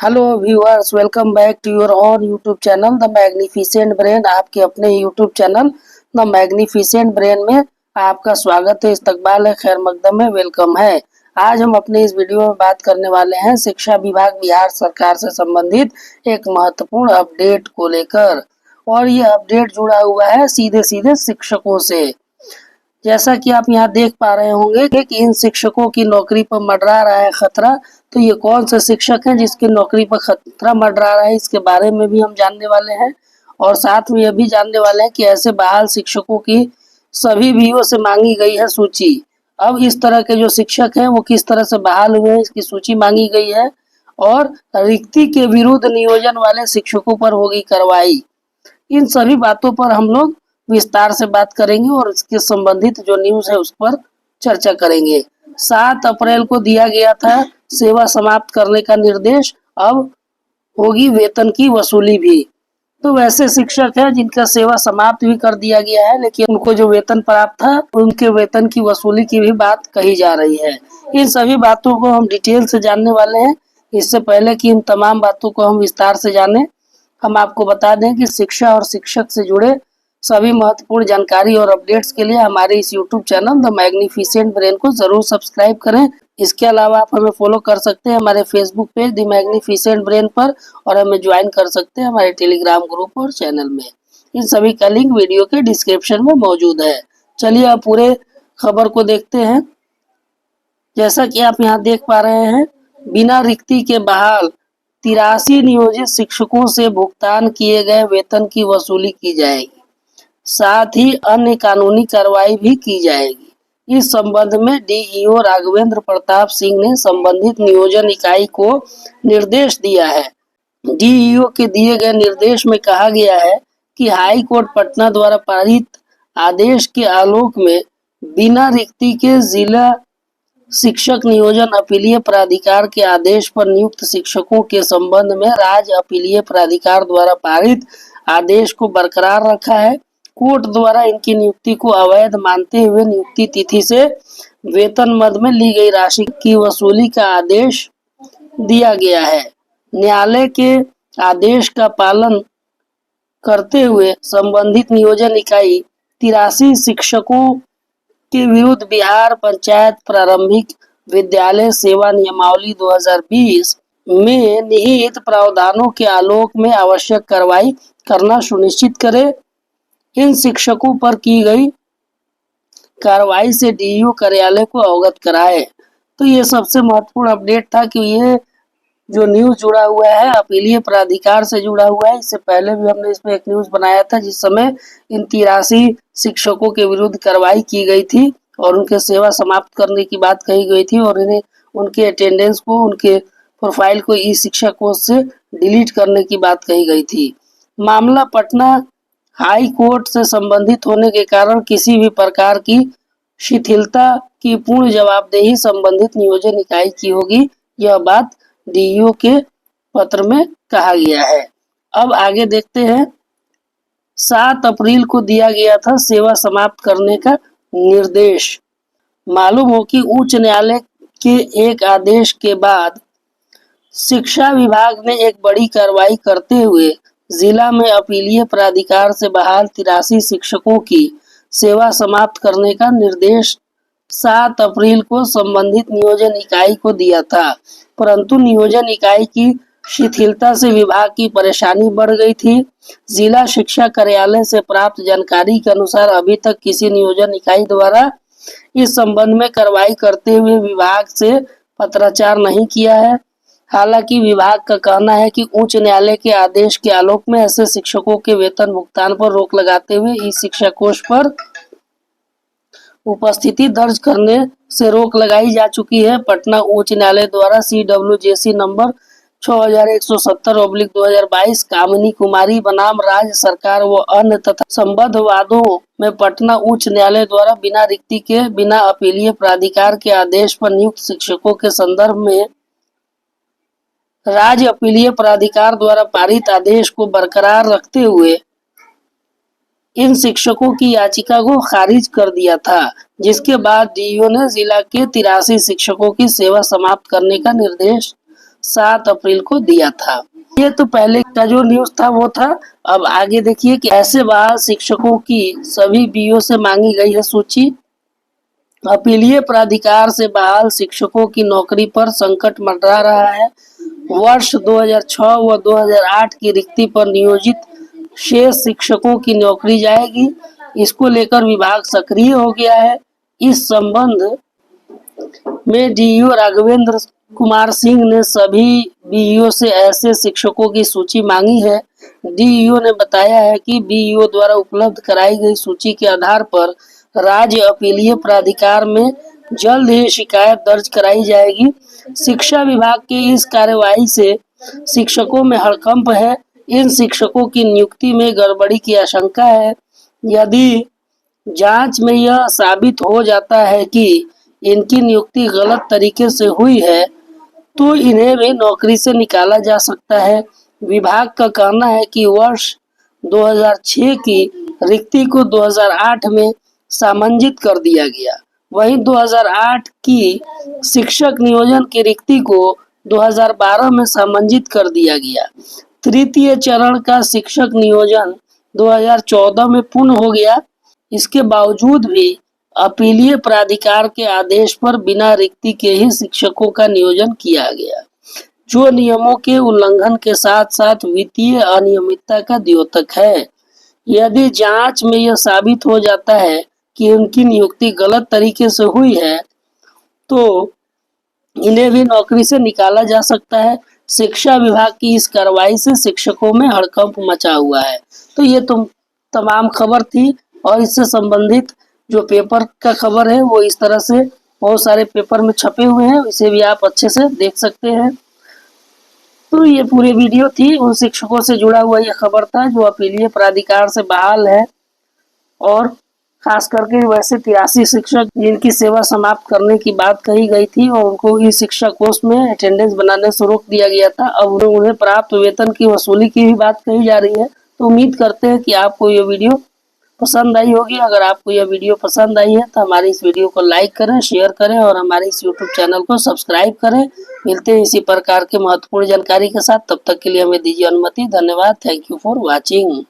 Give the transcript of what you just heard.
Hello viewers, welcome back to your own YouTube channel the magnificent brain. आपके अपने YouTube channel the magnificent brain में आपका स्वागत है, इस्तकबाल है, खैर मकदम है, वेलकम है। आज हम अपने इस वीडियो में बात करने वाले हैं शिक्षा विभाग बिहार सरकार से संबंधित एक महत्वपूर्ण अपडेट को लेकर, और ये अपडेट जुड़ा हुआ है सीधे सीधे शिक्षकों से। जैसा कि आप यहाँ देख पा रहे होंगे कि इन शिक्षकों की नौकरी पर मंडरा रहा है खतरा। तो ये कौन से शिक्षक हैं जिसकी नौकरी पर खतरा मंडरा रहा है, इसके बारे में भी हम जानने वाले हैं। और साथ में यह भी जानने वाले हैं कि ऐसे बहाल शिक्षकों की सभी VO से मांगी गई है सूची। अब इस तरह के जो शिक्षक हैं वो किस तरह से बहाल हुए हैं, इसकी सूची मांगी गई है। और रिक्ति के विरुद्ध नियोजन वाले शिक्षकों पर होगी कार्रवाई। इन सभी बातों पर हम लोग विस्तार से बात करेंगे और इसके संबंधित जो न्यूज़ है उस पर चर्चा करेंगे। 7 अप्रैल को दिया गया था सेवा समाप्त करने का निर्देश, अब होगी वेतन की वसूली भी। तो वैसे शिक्षक हैं जिनका सेवा समाप्त भी कर दिया गया है, लेकिन उनको जो वेतन प्राप्त था उनके वेतन की वसूली की भी बात कही जा रही है। इन सभी बातों को हम डिटेल से जानने वाले हैं। इससे पहले कि इन तमाम बातों को हम विस्तार से जानें, हम आपको बता दें कि शिक्षा और शिक्षक से जुड़े सभी महत्वपूर्ण जानकारी और अपडेट्स के लिए हमारे इस YouTube channel the magnificent brain को जरूर सब्सक्राइब करें। इसके अलावा आप हमें फॉलो कर सकते हैं हमारे Facebook page the magnificent brain पर, और हमें ज्वाइन कर सकते हैं हमारे टेलीग्राम ग्रुप और चैनल में। इन सभी का लिंक वीडियो के डिस्क्रिप्शन में मौजूद है। चलिए अब पूरे खबर को देखते हैं। जैसा कि आप यहाँ देख पा रहे हैं, बिना रिक्ति के बहाल 83 नियोजित शिक्षकों से भुगतान किए गए वेतन की वसूली की जाएगी, साथ ही अन्य कानूनी कार्रवाई भी की जाएगी। इस संबंध में DEO राघवेंद्र प्रताप सिंह ने संबंधित नियोजन इकाई को निर्देश दिया है। DEO के दिए गए निर्देश में कहा गया है कि हाई कोर्ट पटना द्वारा पारित आदेश के आलोक में बिना रिक्ति के जिला शिक्षक नियोजन अपीलीय प्राधिकार के आदेश पर नियुक्त शिक्षकों के संबंध में राज्य अपीलीय प्राधिकार द्वारा पारित आदेश को बरकरार रखा है। कोर्ट द्वारा इनकी नियुक्ति को अवैध मानते हुए नियुक्ति तिथि से वेतन मद में ली गई राशि की वसूली का आदेश दिया गया है। न्यायालय के आदेश का पालन करते हुए संबंधित नियोजन इकाई 83 शिक्षकों के विरुद्ध बिहार पंचायत प्रारंभिक विद्यालय सेवा नियमावली 2020 में निहित प्रावधानों के आलोक में आवश्यक कार्रवाई करना सुनिश्चित करे। इन शिक्षकों पर की गई कार्रवाई से DEO कार्यालय को अवगत कराए। तो ये सबसे महत्वपूर्ण अपडेट था कि ये जो न्यूज जुड़ा हुआ है अपीलीय प्राधिकार से जुड़ा हुआ है। इससे पहले भी हमने इसमें एक न्यूज बनाया था जिस समय इन 83 शिक्षकों के विरुद्ध कार्रवाई की गई थी और उनके सेवा समाप्त करने की बात कही गई थी, और इन्हें उनके अटेंडेंस को, उनके प्रोफाइल को ई शिक्षा कोष से डिलीट करने की बात कही गई थी। मामला पटना हाई कोर्ट से संबंधित होने के कारण किसी भी प्रकार की शिथिलता की पूर्ण जवाबदेही संबंधित नियोजन इकाई की होगी, यह बात DEO के पत्र में कहा गया है। अब आगे देखते हैं। 7 अप्रैल को दिया गया था सेवा समाप्त करने का निर्देश। मालूम हो कि उच्च न्यायालय के एक आदेश के बाद शिक्षा विभाग ने एक बड़ी कार्रवाई करते हुए जिला में अपीलीय प्राधिकार से बहाल 83 शिक्षकों की सेवा समाप्त करने का निर्देश 7 अप्रैल को संबंधित नियोजन इकाई को दिया था, परंतु नियोजन इकाई की शिथिलता से विभाग की परेशानी बढ़ गई थी। जिला शिक्षा कार्यालय से प्राप्त जानकारी के अनुसार अभी तक किसी नियोजन इकाई द्वारा इस संबंध में कार्रवाई करते हुए विभाग से पत्राचार नहीं किया है। हालांकि विभाग का कहना है कि उच्च न्यायालय के आदेश के आलोक में ऐसे शिक्षकों के वेतन भुगतान पर रोक लगाते हुए ई शिक्षा कोष पर उपस्थिति दर्ज करने से रोक लगाई जा चुकी है। पटना उच्च न्यायालय द्वारा CWJC नंबर 6170/2022 कामिनी कुमारी बनाम राज्य सरकार व अन्य तथा संबद्ध वादों में पटना उच्च न्यायालय द्वारा बिना रिक्ति के बिना अपीलीय प्राधिकार के आदेश पर नियुक्त शिक्षकों के संदर्भ में राज्य अपीलीय प्राधिकार द्वारा पारित आदेश को बरकरार रखते हुए इन शिक्षकों की याचिका को खारिज कर दिया था, जिसके बाद DEO ने जिला के 83 शिक्षकों की सेवा समाप्त करने का निर्देश 7 अप्रैल को दिया था। ये तो पहले का जो न्यूज था वो था। अब आगे देखिए कि ऐसे बहाल शिक्षकों की सभी बीओ से मांगी गई है सूची। अपीलीय प्राधिकार से बहाल शिक्षकों की नौकरी पर संकट मंडरा रहा है। वर्ष 2006 व 2008 की रिक्ति पर नियोजित शेष शिक्षकों की नौकरी जाएगी। इसको लेकर विभाग सक्रिय हो गया है। इस संबंध में डीईओ राघवेंद्र कुमार सिंह ने सभी बीईओ से ऐसे शिक्षकों की सूची मांगी है। डीईओ ने बताया है कि बीईओ द्वारा उपलब्ध कराई गई सूची के आधार पर राज्य अपीलीय प्राधिकार में जल्द ही शिकायत दर्ज कराई जाएगी। शिक्षा विभाग की इस कार्यवाही से शिक्षकों में हड़कंप है। इन शिक्षकों की नियुक्ति में गड़बड़ी की आशंका है। यदि जांच में यह साबित हो जाता है कि इनकी नियुक्ति गलत तरीके से हुई है तो इन्हें भी नौकरी से निकाला जा सकता है। विभाग का कहना है कि वर्ष 2006 की रिक्ति को 2008 में सामंजित कर दिया गया। वहीं 2008 की शिक्षक नियोजन की रिक्ति को 2012 में सामंजित कर दिया गया। तृतीय चरण का शिक्षक नियोजन 2014 में पूर्ण हो गया। इसके बावजूद भी अपीलीय प्राधिकार के आदेश पर बिना रिक्ति के ही शिक्षकों का नियोजन किया गया, जो नियमों के उल्लंघन के साथ साथ वित्तीय अनियमितता का द्योतक है। यदि जांच में यह साबित हो जाता है कि उनकी नियुक्ति गलत तरीके से हुई है तो इन्हें भी नौकरी से निकाला जा सकता है। शिक्षा विभाग की इस कार्रवाई से शिक्षकों में हड़कंप मचा हुआ है। तो ये तमाम खबर थी और इससे संबंधित जो पेपर का खबर है वो इस तरह से बहुत सारे पेपर में छपे हुए हैं, इसे भी आप अच्छे से देख सकते हैं। तो ये पूरी वीडियो थी, उन शिक्षकों से जुड़ा हुआ ये खबर था जो अपीलीय प्राधिकार से बहाल है और खास करके वैसे 83 शिक्षक जिनकी सेवा समाप्त करने की बात कही गई थी और उनको इस शिक्षा कोष में अटेंडेंस बनाने से रोक दिया गया था। अब उन्हें प्राप्त वेतन की वसूली की भी बात कही जा रही है। तो उम्मीद करते हैं कि आपको ये वीडियो पसंद आई होगी। अगर आपको यह वीडियो पसंद आई है तो हमारी इस वीडियो को लाइक करें, शेयर करें और हमारे इस यूट्यूब चैनल को सब्सक्राइब करें। मिलते हैं इसी प्रकार के महत्वपूर्ण जानकारी के साथ। तब तक के लिए हमें दीजिए अनुमति। धन्यवाद। Thank you for watching.